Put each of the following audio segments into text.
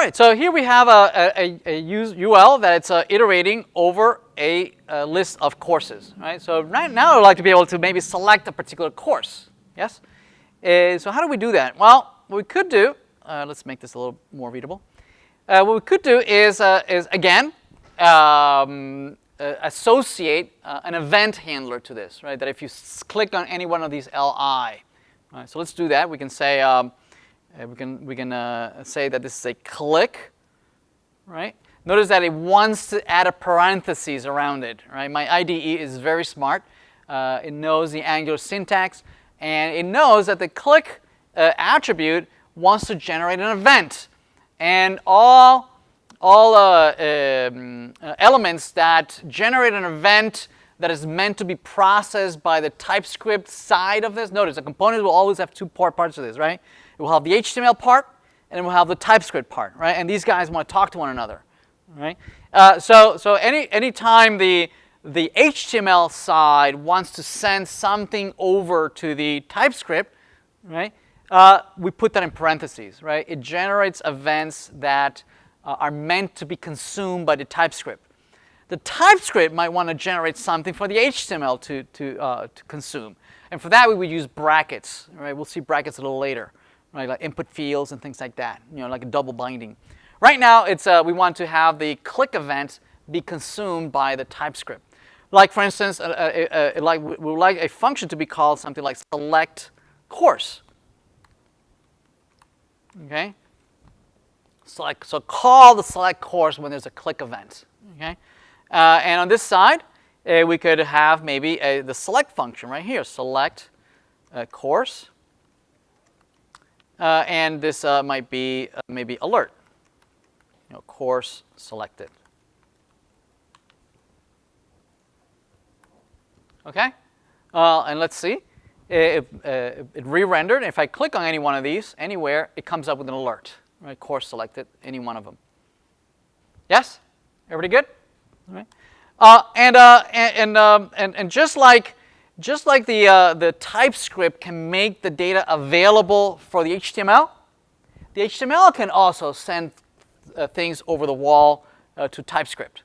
right, so here we have a UL that it's iterating over a list of courses, right? So right now I would like to be able to maybe select a particular course, yes? So how do we do that? Well, what we could do, let's make this a little more readable. What we could do is again, associate an event handler to this, right? That if you click on any one of these LI, right? So let's do that. We can say say that this is a click, right? Notice that it wants to add a parentheses around it, right? My IDE is very smart. It knows the Angular syntax, and it knows that the click attribute wants to generate an event, and all elements that generate an event that is meant to be processed by the TypeScript side of this. Notice a component will always have two parts of this, right? It will have the HTML part, and it will have the TypeScript part, right? And these guys want to talk to one another, right? So any time the HTML side wants to send something over to the TypeScript, right? We put that in parentheses, right? It generates events that are meant to be consumed by the TypeScript. The TypeScript might want to generate something for the HTML to consume, and for that we would use brackets, right? We'll see brackets a little later, right? Like input fields and things like that, like a double binding. Right now, it's we want to have the click event be consumed by the TypeScript. Like for instance, we would like a function to be called something like select course. Okay. So call the select course when there's a click event. Okay. And on this side, we could have maybe the select function right here, select course. And this might be maybe alert, course selected. Okay, and let's see. It re-rendered. If I click on any one of these anywhere, it comes up with an alert. Right, course selected, any one of them. Yes, everybody good? All right. And just like the TypeScript can make the data available for the HTML can also send things over the wall to TypeScript.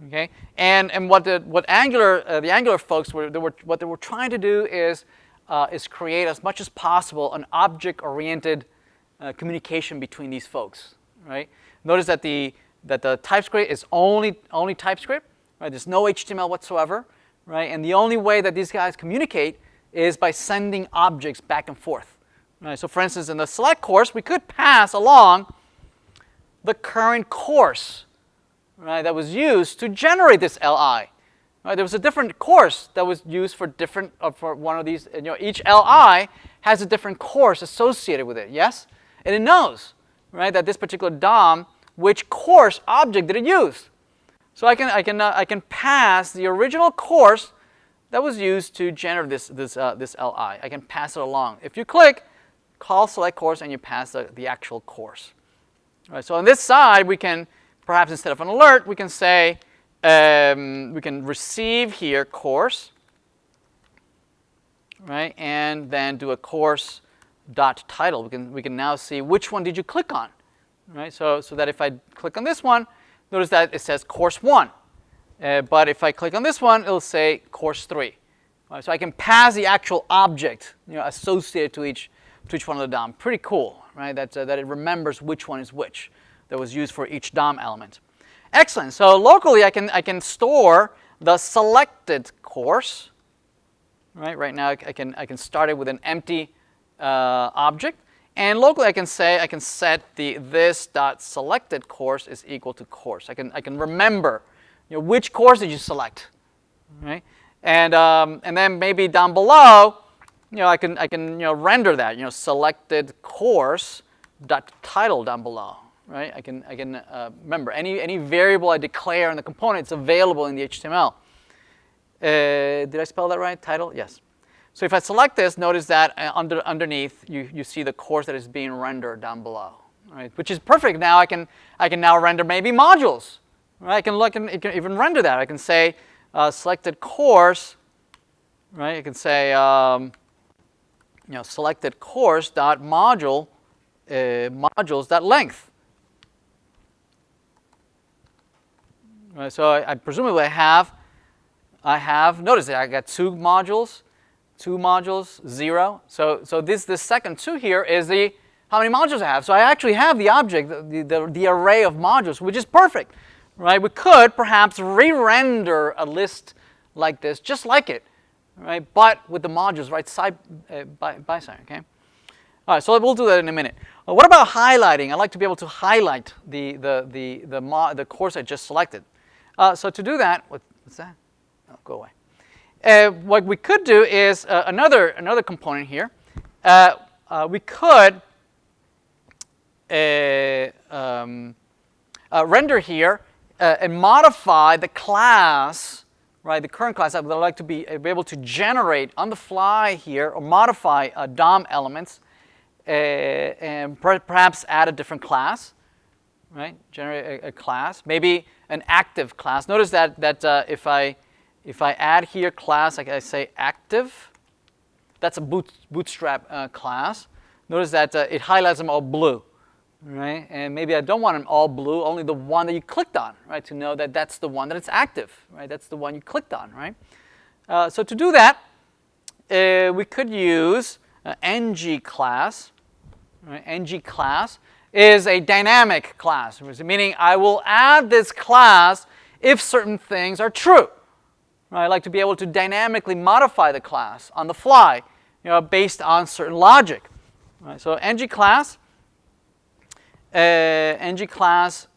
Okay, and what the Angular folks what they were trying to do is create as much as possible an object-oriented communication between these folks. Right. Notice that the TypeScript is only TypeScript. Right. There's no HTML whatsoever. Right. And the only way that these guys communicate is by sending objects back and forth. Right. So for instance, in the select course, we could pass along the current course, right, that was used to generate this LI. Right. There was a different course that was used for for one of these. Each LI has a different course associated with it. Yes. And it knows, right, that this particular DOM, which course object did it use? So I can pass the original course that was used to generate this LI. I can pass it along. If you click, call select course, and you pass the actual course. All right. So on this side, we can perhaps instead of an alert, we can say we can receive here course, right, and then do a course dot title. We can now see which one did you click on, right? So that if I click on this one, notice that it says course 1, but if I click on this one, it'll say course 3. Right? So I can pass the actual object associated to each one of the DOM. Pretty cool, right? That it remembers which one is which that was used for each DOM element. Excellent. So locally, I can store the selected course. Right now, I can start it with an empty object, and locally I can set the this.selected course is equal to course. I can remember which course did you select, right? And then maybe down below, I can render that selected course dot title down below, right? I can remember any variable I declare in the component, it's available in the HTML. Did I spell that right? Title, yes. So if I select this, notice that underneath you see the course that is being rendered down below, right? Which is perfect. Now I can now render maybe modules, right? I can even render that. I can say selected course, right? I can say selected course dot module modules dot length, Right? So I presumably I have, notice that I got 2 modules, 0. So this second 2 here is the how many modules I have. So I actually have the object, the array of modules, which is perfect. Right? We could perhaps re-render a list like this, just like it, right? But with the modules right side by side. Okay. All right. So we'll do that in a minute. What about highlighting? I like to be able to highlight the course I just selected. So to do that, what's that? Oh, go away. What we could do is another component here. We could render here and modify the class, right? The current class I would like to be able to generate on the fly here, or modify DOM elements, and perhaps add a different class, right? Generate a class, maybe an active class. Notice that if I add here class, like I say active, that's a bootstrap class. Notice that it highlights them all blue. Right, and maybe I don't want them all blue, only the one that you clicked on, right, to know that that's the one that it's active, right, that's the one you clicked on, right. So to do that, we could use ngClass. Right? ngClass is a dynamic class, meaning I will add this class if certain things are true. Right? I like to be able to dynamically modify the class on the fly, based on certain logic. Right? So ngClass. ngClass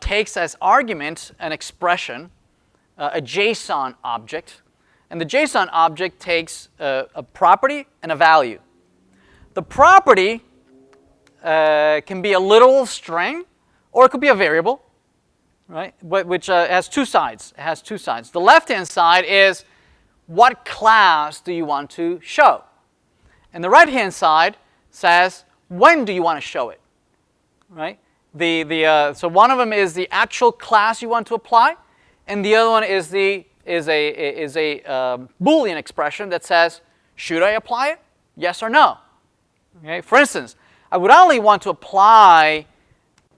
takes as argument an expression, a JSON object, and the JSON object takes a property and a value. The property can be a literal string, or it could be a variable, right? Which has 2 sides. It has 2 sides. The left-hand side is what class do you want to show, and the right-hand side says when do you want to show it, right? So one of them is the actual class you want to apply, and the other one is a Boolean expression that says, should I apply it? Yes or no. Okay. For instance, I would only want to apply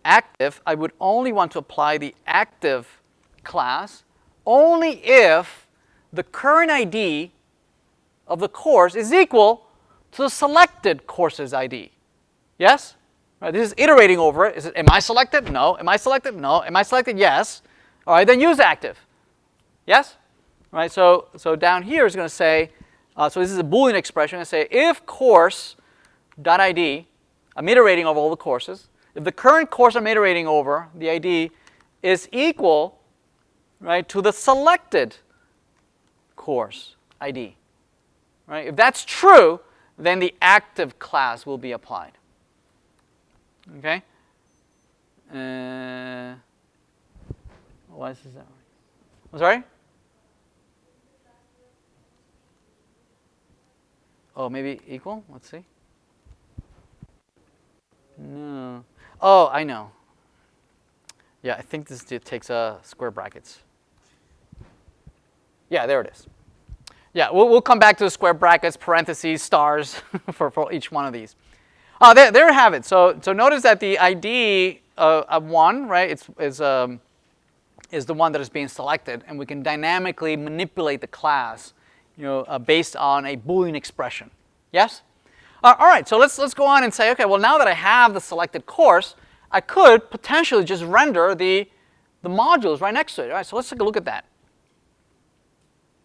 active. I would only want to apply the active class only if the current ID of the course is equal to the selected course's ID. Yes? Right, this is iterating over it. Is it, am I selected? No. Am I selected? No. Am I selected? Yes. All right, then use active. Yes? Right, so down here is going to say, so this is a Boolean expression. It's going to say if course.id, I'm iterating over all the courses. If the current course I'm iterating over, the ID, is equal, right, to the selected course ID. Right? If that's true, then the active class will be applied. Okay? Why is that? I'm sorry? Oh, maybe equal? Let's see. No. Oh, I know. Yeah, I think this takes square brackets. Yeah, there it is. Yeah, we'll come back to the square brackets, parentheses, stars for each one of these. There you have it. So notice that the ID of 1, right, is the one that is being selected, and we can dynamically manipulate the class, based on a Boolean expression. Yes? All right. So let's go on and say, okay, well, now that I have the selected course, I could potentially just render the modules right next to it. All right. So let's take a look at that.